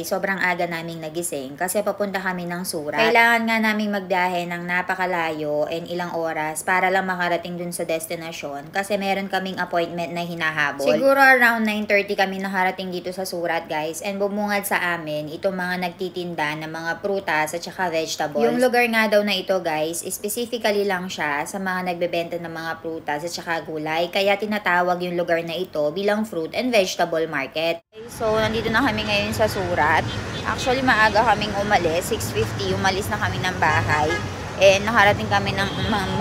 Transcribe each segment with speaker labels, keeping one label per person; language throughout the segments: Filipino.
Speaker 1: guys, sobrang aga naming nagising kasi papunta kami ng Surat. Kailangan nga naming magbiyahe ng napakalayo and ilang oras para lang makarating dun sa destinasyon kasi meron kaming appointment na hinahabol. Siguro around 9:30 kami nakarating dito sa Surat guys, and bumungad sa amin itong mga nagtitinda ng mga prutas at saka vegetables. Yung lugar nga daw na ito guys, specifically lang siya sa mga nagbebenta ng mga prutas at saka gulay, kaya tinatawag yung lugar na ito bilang fruit and vegetable market. So, nandito na kami ngayon sa Surat. Actually, maaga kaming umalis. 6:50, umalis na kami ng bahay. And nakarating kami ng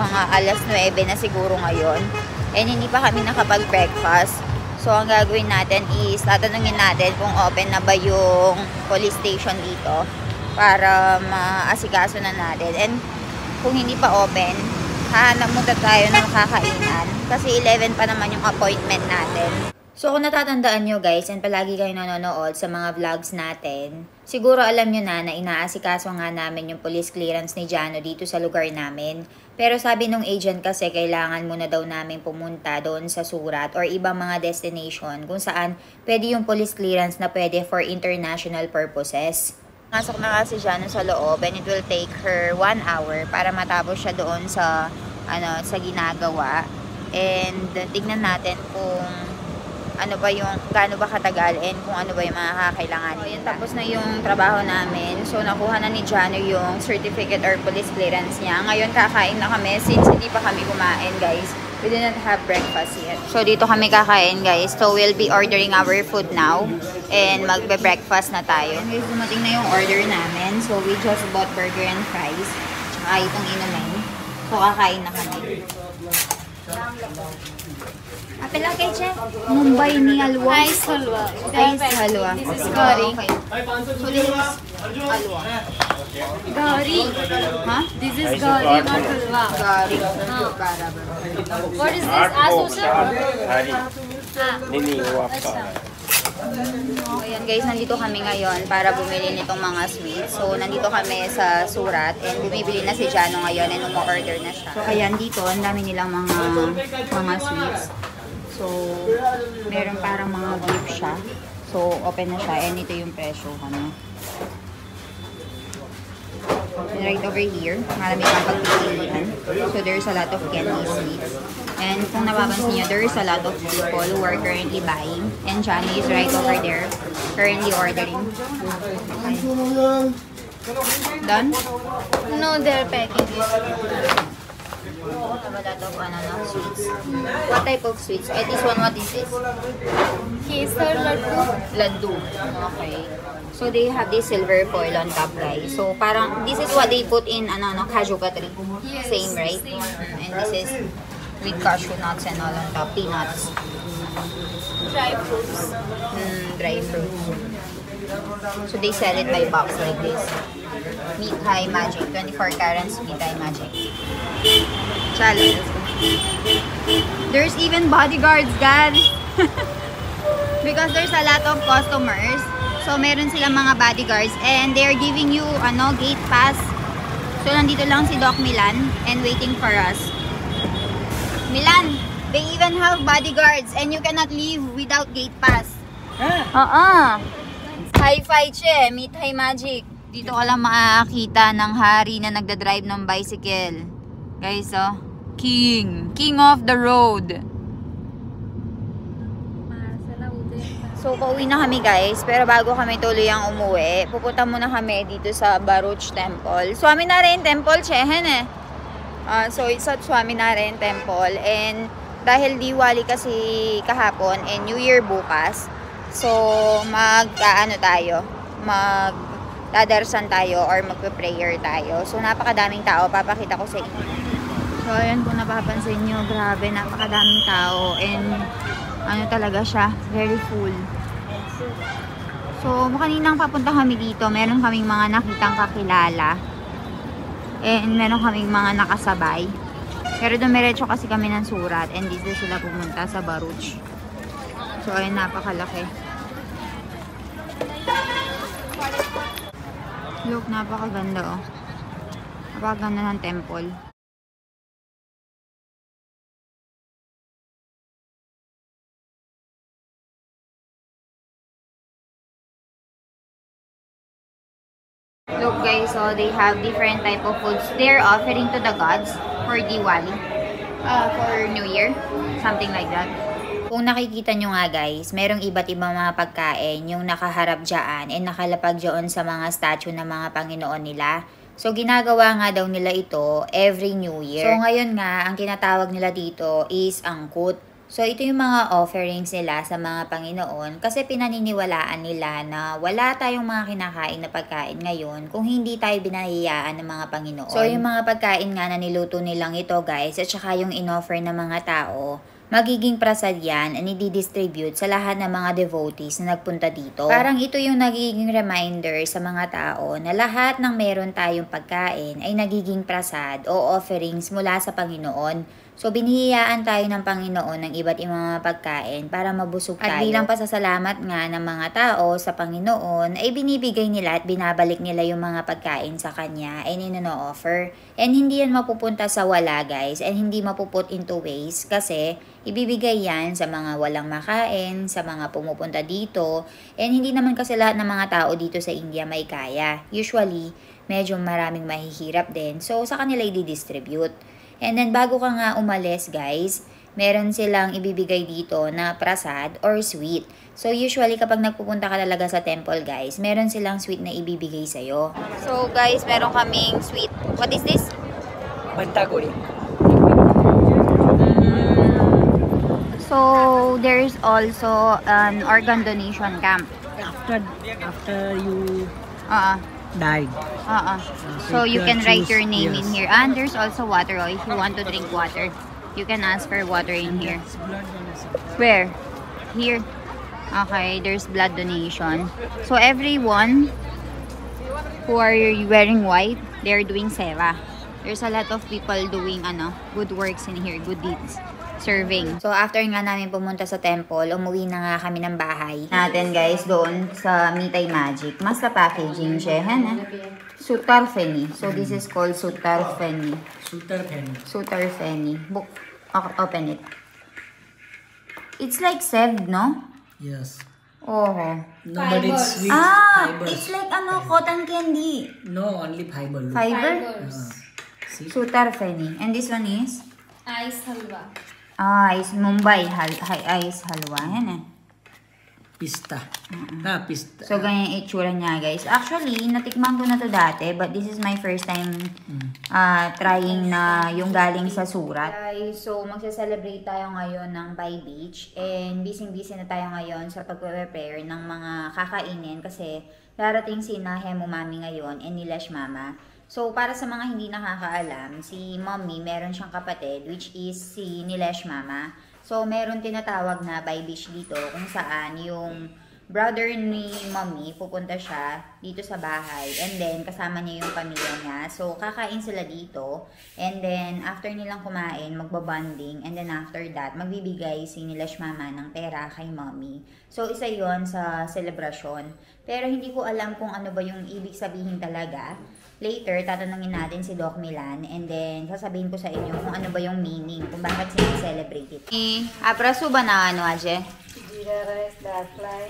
Speaker 1: mga alas 9 na siguro ngayon. And hindi pa kami nakapag-breakfast. So, ang gagawin natin is, tatanungin natin kung open na ba yung police station dito para maasikaso na natin. And kung hindi pa open, hahanap muna tayo ng kakainan. Kasi 11 pa naman yung appointment natin. So, kung natatandaan nyo guys, and palagi kayo nanonood sa mga vlogs natin, siguro alam nyo na inaasikaso nga namin yung police clearance ni Jano dito sa lugar namin. Pero sabi nung agent kasi kailangan muna daw namin pumunta doon sa Surat or ibang mga destination kung saan pwede yung police clearance na pwede for international purposes. Masok na kasi Jano sa loob and it will take her 1 hour para matapos siya doon sa, sa ginagawa. And tignan natin kung gaano ba katagal and kung ano ba yung mga kakailangan nila. Tapos na yung trabaho namin. So, nakuha na ni Jano yung certificate or police clearance niya. Ngayon, kakain na kami since hindi pa kami kumain, guys. We did not have breakfast yet. So, dito kami kakain, guys. So, we'll be ordering our food now. And magbe-breakfast na tayo. And guys, dumating na yung order namin. So, we just bought burger and fries. Tsaka itong inumin. So, kakain na kami. Apela kay Che? Mumbai ni halwa.
Speaker 2: Ice halwa.
Speaker 1: Ice halwa.
Speaker 2: This is curry.
Speaker 1: Okay. So this is halwa.
Speaker 2: Gari.
Speaker 1: Huh?
Speaker 2: This is gari, not halwa.
Speaker 1: Gari.
Speaker 2: What is this? Asusa?
Speaker 3: Nini, wapa.
Speaker 1: Ayan guys, nandito kami ngayon para bumili nitong mga sweets. So, nandito kami sa Surat and bumibili na si Jano ngayon and umu-order na siya. So, ayan dito, ang dami nilang mga sweets. So, meron parang mga gift siya. So, open na siya and ito yung presyo. And right over here, marami kang pagpipilian. So, there's a lot of candy sweets. And kung napapansin nyo, there is a lot of people who are currently buying. And Johnny is right over there, currently ordering. Okay. Done?
Speaker 2: No, they're packing it.
Speaker 1: Have a lot of sweets. What type of sweets? This one, what is this?
Speaker 2: Kesar laddu.
Speaker 1: Laddu. Okay. So, they have this silver foil on top, guys. So, parang, this is what they put in, cashew katri.
Speaker 2: Yes,
Speaker 1: Same, right?
Speaker 2: same.
Speaker 1: And this is with cashew nuts and all on top, peanuts.
Speaker 2: Dry fruits.
Speaker 1: Dry fruits. So, they sell it by box like this. Mithai Magic. 24 carats Mithai Magic. Challenge. There's even bodyguards, guys. Because there's a lot of customers. So, meron silang mga bodyguards and they're giving you, gate pass. So, nandito lang si Doc Milan and waiting for us. Milan, they even have bodyguards and you cannot leave without gate pass. Hi-fi che, Mithai Magic. Dito ka lang makakita ng hari na nagdadrive ng bicycle. Guys, King of the road. So, pauwi na kami guys. Pero bago kami tuluyang umuwi, pupunta muna kami dito sa Baruch Temple. Swaminarayan Temple, Chehen eh. So, it's at Swaminarayan Temple. And dahil Diwali kasi kahapon and New Year bukas, so, magdadarsan tayo or magpe-prayer tayo. So, napakadaming tao. Papakita ko sa inyo. So, ayan kung napapansin nyo, grabe, napakadaming tao. And, talaga siya, very full. So, kaninang papunta kami dito, meron kaming mga nakitang kakilala. And, meron kaming mga nakasabay. Pero dumiretso kasi kami ng Surat and dito sila pumunta sa Baruch. So, ayun, napakalaki. Look, napakaganda, Napakaganda ng temple. guys, so they have different type of foods they're offering to the gods for Diwali. For New Year. Something like that. Kung nakikita nyo nga guys, merong iba't ibang mga pagkain yung nakaharap dyan and nakalapag dyan sa mga statue ng mga Panginoon nila. So, ginagawa nga daw nila ito every New Year. So, ngayon nga, ang tinatawag nila dito is angkut. So, ito yung mga offerings nila sa mga Panginoon kasi pinaniniwalaan nila na wala tayong mga kinakain na pagkain ngayon kung hindi tayo binahiyaan ng mga Panginoon. So, yung mga pagkain nga na niluto nilang ito guys at saka yung in-offer ng mga tao, magiging prasad yan and i-distribute sa lahat ng mga devotees na nagpunta dito. Parang ito yung nagiging reminder sa mga tao na lahat ng meron tayong pagkain ay nagiging prasad o offerings mula sa Panginoon. So, binihiyaan tayo ng Panginoon ng iba't ibang mga pagkain para mabusog tayo. At bilang pasasalamat nga ng mga tao sa Panginoon, ay binibigay nila at binabalik nila yung mga pagkain sa Kanya and ino-offer. And hindi yan mapupunta sa wala guys and hindi mapuput into waste kasi ibibigay yan sa mga walang makain, sa mga pumupunta dito. And hindi naman kasi lahat ng mga tao dito sa India may kaya. Usually, medyo maraming mahihirap din. So, sa kanila i-distribute. And then, bago ka nga umalis, guys, meron silang ibibigay dito na prasad or sweet. So, usually, kapag nagpupunta ka talaga sa temple, guys, meron silang sweet na ibibigay sa'yo. So, guys, meron kaming sweet. What is this?
Speaker 4: Bantagori.
Speaker 1: So, there's also an organ donation camp.
Speaker 4: After you died.
Speaker 1: So you can write your name in here. And there's also water. If you want to drink water, you can ask for water in here. Where? Here. Okay, there's blood donation. So everyone who are wearing white, they're doing seva. There's a lot of people doing good works in here, good deeds. Serving. So, after nga namin pumunta sa temple, umuwi na nga kami ng bahay natin guys doon sa Mitay Magic. Mas sa packaging siya. Sutar Feni. So, this is called Sutar Feni.
Speaker 4: Sutar Feni.
Speaker 1: Sutar Feni. Book. Open it. It's like Sev, no?
Speaker 4: Yes.
Speaker 1: Oh.
Speaker 4: No, but it's sweet fibers.
Speaker 1: It's like cotton candy.
Speaker 4: No, only fiber.
Speaker 2: Fibers.
Speaker 4: See?
Speaker 1: Sutar Feni. And this one is?
Speaker 2: Ice halwa.
Speaker 1: Is Mumbai ice halwa. Yan eh.
Speaker 4: Pista. Pista.
Speaker 1: So, ganyan yung itsura niya, guys. Actually, natikman ko na to dati, but this is my first time trying na yung galing sa surat. Guys, so magsa-celebrate tayo ngayon ng Bai Beach. And busy-busy na tayo ngayon sa pag-prepare ng mga kakainin kasi darating si Nahemu Mami ngayon and Nilesh Mama. So, para sa mga hindi nakakaalam, si Mommy, meron siyang kapatid, which is si Nilesh Mama. So, meron tinatawag na Bai Beach dito, kung saan yung brother ni Mommy, pupunta siya dito sa bahay. And then, kasama niya yung pamilya niya. So, kakain sila dito. And then, after nilang kumain, magbabanding. And then, after that, magbibigay si Nilesh Mama ng pera kay Mommy. So, isa yon sa celebration. Pero, hindi ko alam kung ano ba yung ibig sabihin talaga. Later, tatanungin natin si Doc Milan and then sasabihin ko sa inyo kung ano ba yung meaning, kung bakit siya-celebrate it. Aprasu ba na ano, Aje?
Speaker 5: Jeera rice, dal fry,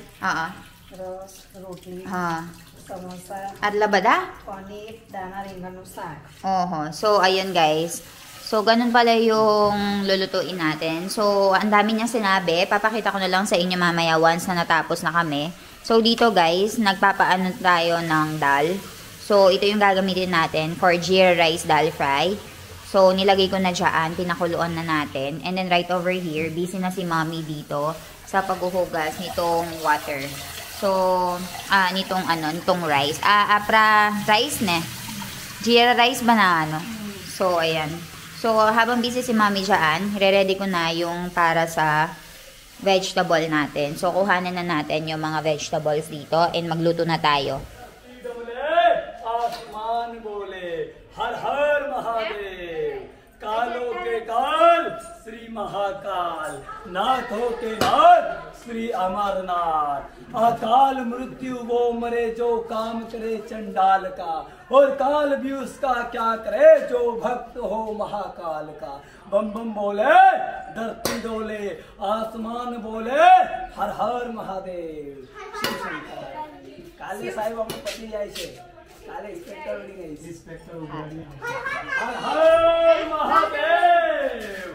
Speaker 5: roast, rotli, samosa,
Speaker 1: at labada?
Speaker 5: paneer, dana ringano saag.
Speaker 1: So, ayun guys. So, ganun pala yung lulutuin natin. So, ang dami niyang sinabi. Papakita ko na lang sa inyo mamaya once na natapos na kami. So, dito guys, nagpapaano tayo ng dal. So, ito yung gagamitin natin for jeera rice dal fry. So, nilagay ko na dyan, pinakuluan na natin. And then, right over here, busy na si Mommy dito sa paghuhugas nitong water. So, nitong rice. Apra rice ne. Jeera rice ba na ano? So, ayan. So, habang busy si Mommy dyan, re-ready ko na yung para sa vegetable natin. So, kuhanin na natin yung mga vegetables dito and magluto na tayo.
Speaker 4: आसमान बोले हर हर महादेव कालों के काल श्री महाकाल नाथों के नाथ श्री अमरनाथ अकाल मृत्यु वो मरे जो काम करे चंडाल का और काल भी उसका क्या करे जो भक्त हो महाकाल का बम बम बोले धरती डोले आसमान बोले हर हर महादेव शिव शंकर काले साहिब अपने पति जाए से Inspector हर हर महादेव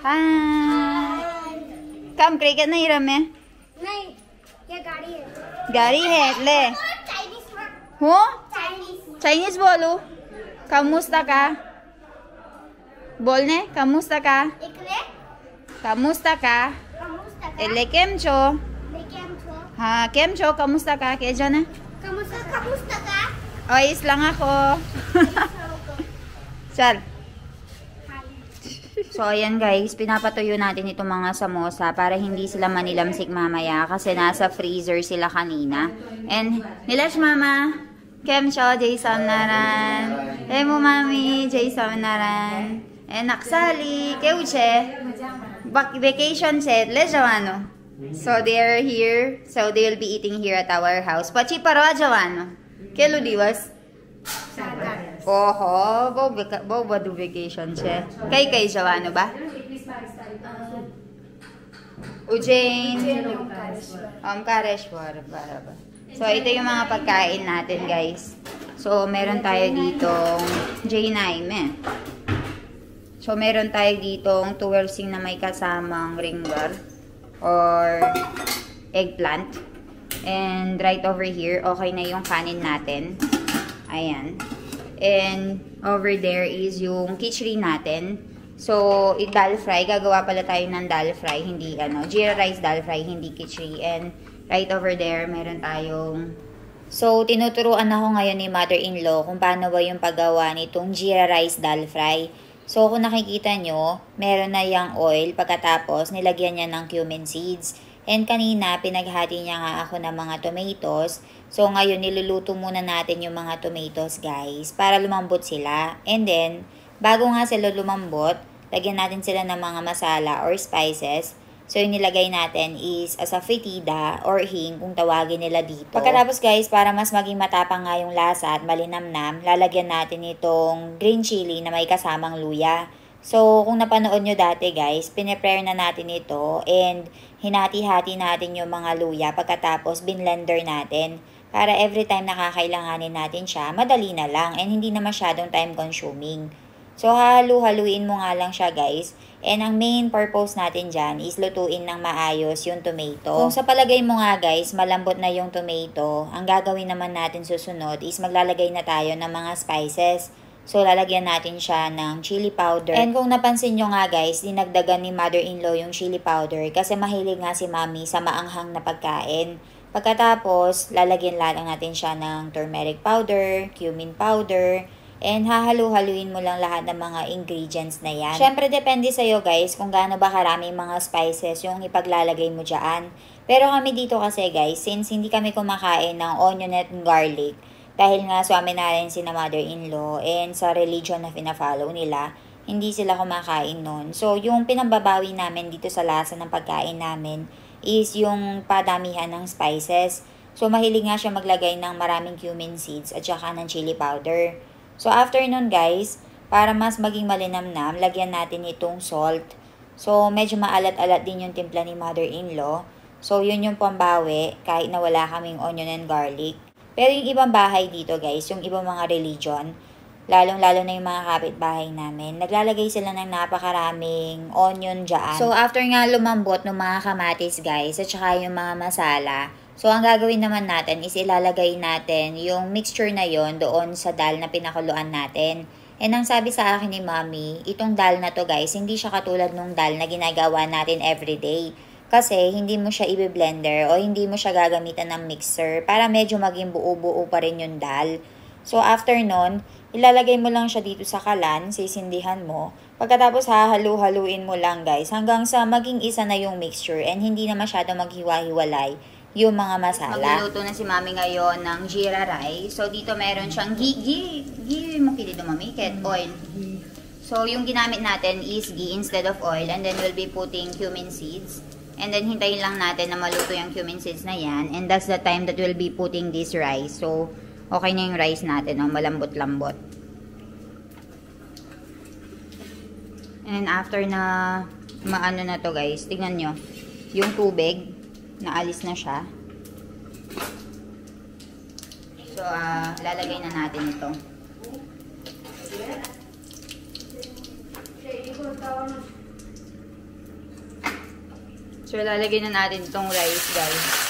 Speaker 1: Hi! Come, cricket नहीं रमे?
Speaker 2: नहीं, ये गाड़ी है।
Speaker 1: गाड़ी है, ले.
Speaker 2: चाइनीज
Speaker 1: हो?
Speaker 2: चाइनीज
Speaker 1: Chinese बोलो. Kamusta ka? बोलने, kamusta ka?
Speaker 2: इकरे
Speaker 1: Kamusta ka?
Speaker 2: kamusta ka
Speaker 1: Ele, kem cho?
Speaker 2: लेकिन छो
Speaker 1: Ha, kem cho? Kamusta ka? Kaya dyan eh?
Speaker 2: kamusta ka
Speaker 1: Ayos lang ako. Sal. So, ayan guys, pinapatuyo natin itong mga samosa para hindi sila manilamsik mamaya kasi nasa freezer sila kanina. And, nilash mama, kem cho, Jason naran. Emo mami, Jason naran. And, naksali, keuche, vacation set, le jawano. So, they're here. So, they will be eating here at our house. Pachi paro jawano. Kelo diwas? Oho, bau badu vacation siya. Kay jawano ba? Ujjain. Omkareshwar. So, ito yung mga pagkain natin, guys. So, meron tayo ditong J9 So, meron tayo ditong tuwersing na may kasamang ringgar or eggplant. And right over here, okay na yung kanin natin. Ayan. And over there is yung khichdi natin. So, dal fry. Gagawa pala tayo ng dal fry. Hindi, jeera rice dal fry, hindi khichdi. And right over there, meron tayong... So, tinuturuan ako ngayon ni mother-in-law kung paano ba yung paggawa nitong jeera rice dal fry. So, kung nakikita nyo, meron na yung oil. Pagkatapos, nilagyan niya ng cumin seeds. And kanina, pinaghati niya nga ako ng mga tomatoes. So, ngayon, niluluto muna natin yung mga tomatoes, guys, para lumambot sila. And then, bago nga sila lumambot, lagyan natin sila ng mga masala or spices. So, yung nilagay natin is asafetida or hing, kung tawagin nila dito. Pagkatapos, guys, para mas maging matapang nga yung lasa at malinamnam, lalagyan natin itong green chili na may kasamang luya. So, kung napanood nyo dati guys, pinaprepare na natin ito and hinati-hati natin yung mga luya pagkatapos binlender natin para every time nakakailanganin natin siya, madali na lang and hindi na masyadong time consuming. So, halu-haluin mo nga lang siya guys and ang main purpose natin dyan is lutuin ng maayos yung tomato. Kung sa palagay mo nga guys, malambot na yung tomato, ang gagawin naman natin susunod is maglalagay na tayo ng mga spices. So, lalagyan natin siya ng chili powder. And kung napansin nyo nga guys, dinagdagan ni mother-in-law yung chili powder kasi mahilig nga si mami sa maanghang na pagkain. Pagkatapos, lalagyan lang natin siya ng turmeric powder, cumin powder, and hahalu-haluin mo lang lahat ng mga ingredients na yan. Syempre, depende sa'yo guys kung gaano ba karaming mga spices yung ipaglalagay mo dyan. Pero kami dito kasi guys, since hindi kami kumakain ng onion at garlic, dahil nga sa amin na rin si na mother-in-law and sa religion na pina-follow nila, hindi sila kumakain nun. So, yung pinambabawi namin dito sa lasa ng pagkain namin is yung padamihan ng spices. So, mahilig nga siya maglagay ng maraming cumin seeds at saka ng chili powder. So, after nun guys, para mas maging malinamnam, lagyan natin itong salt. So, medyo maalat-alat din yung timpla ni mother-in-law. So, yun yung pambawi kahit na wala kaming onion and garlic. Pero yung ibang bahay dito guys, yung ibang mga religion, lalong-lalo na yung mga kapitbahay namin, naglalagay sila ng napakaraming onion dyan. So after nga lumambot ng mga kamatis guys, at saka yung mga masala, so ang gagawin naman natin is ilalagay natin yung mixture na yon doon sa dal na pinakuluan natin. And ang sabi sa akin ni mami, itong dal na to guys, hindi siya katulad nung dal na ginagawa natin everyday. Kasi hindi mo siya i-blender o hindi mo siya gagamitan ng mixer para medyo maging buo-buo pa rin yung dal. So after nun, ilalagay mo lang siya dito sa kalan, sisindihan mo. Pagkatapos hahalu-haluin mo lang guys hanggang sa maging isa na yung mixture and hindi na masyado maghiwa-hiwalay yung mga masala. Magluluto na si mami ngayon ng jeera rice. So dito meron siyang ghee mo kinido mami, oil. So yung ginamit natin is ghee instead of oil and then we'll be putting cumin seeds. And then, hintayin lang natin na maluto yung cumin seeds na yan. And that's the time that we'll be putting this rice. So, okay na yung rice natin. Malambot-lambot. And then, after na maano na to guys, tingnan nyo. Yung tubig, naalis na siya. So, So, lalagay na natin ito. So, lalagay na natin itong rice, guys.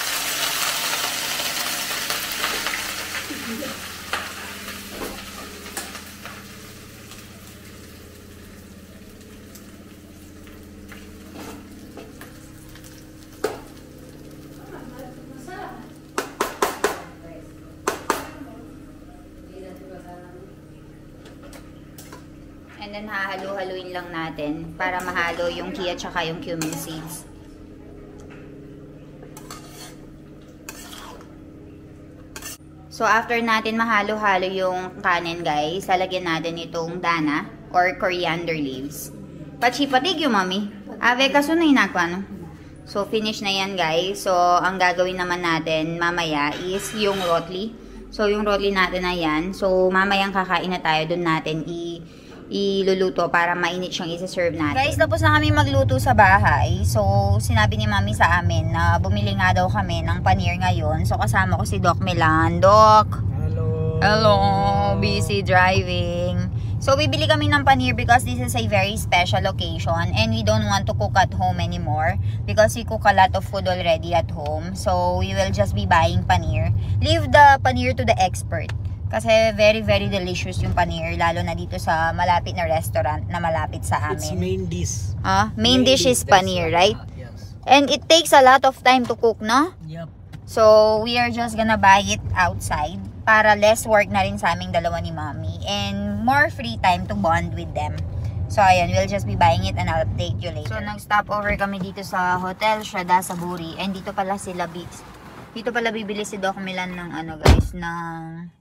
Speaker 1: And then, hahalo-haluin lang natin para mahalo yung chia tsaka yung cumin seeds. So, after natin mahalo-halo yung kanin, guys, lalagyan natin itong dana or coriander leaves. Pachi-patig yung mami. Ave, kasunay na ako, ano? So, finish na yan, guys. So, ang gagawin naman natin mamaya is yung rotli. So, yung rotli natin na yan. So, mamayang kakain na tayo. Doon natin iluluto para mainit siyang isa-serve natin. Guys, tapos na kami magluto sa bahay. So, sinabi ni mami sa amin na bumili nga daw kami ng paneer ngayon. So, kasama ko si Doc Milan. Doc!
Speaker 4: Hello!
Speaker 1: Hello! Busy driving. So, bibili kami ng paneer because this is a very special occasion and we don't want to cook at home anymore because we cook a lot of food already at home. So, we will just be buying paneer. Leave the paneer to the expert. Kasi very, very delicious yung paneer. Lalo na dito sa malapit na restaurant na malapit sa amin.
Speaker 6: It's main dish.
Speaker 1: Main dish is paneer, right?
Speaker 6: Yes.
Speaker 1: And it takes a lot of time to cook, no?
Speaker 6: Yep.
Speaker 1: So, we are just gonna buy it outside para less work na rin sa aming dalawa ni Mommy. And more free time to bond with them. So, ayan, we'll just be buying it and I'll update you later. So, nag-stop over kami dito sa Hotel Shraddha Saburi. And dito pala bibili si Doc Milan ng ano guys, ng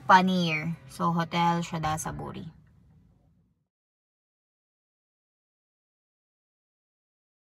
Speaker 1: paneer. So, Hotel Shraddha Saburi.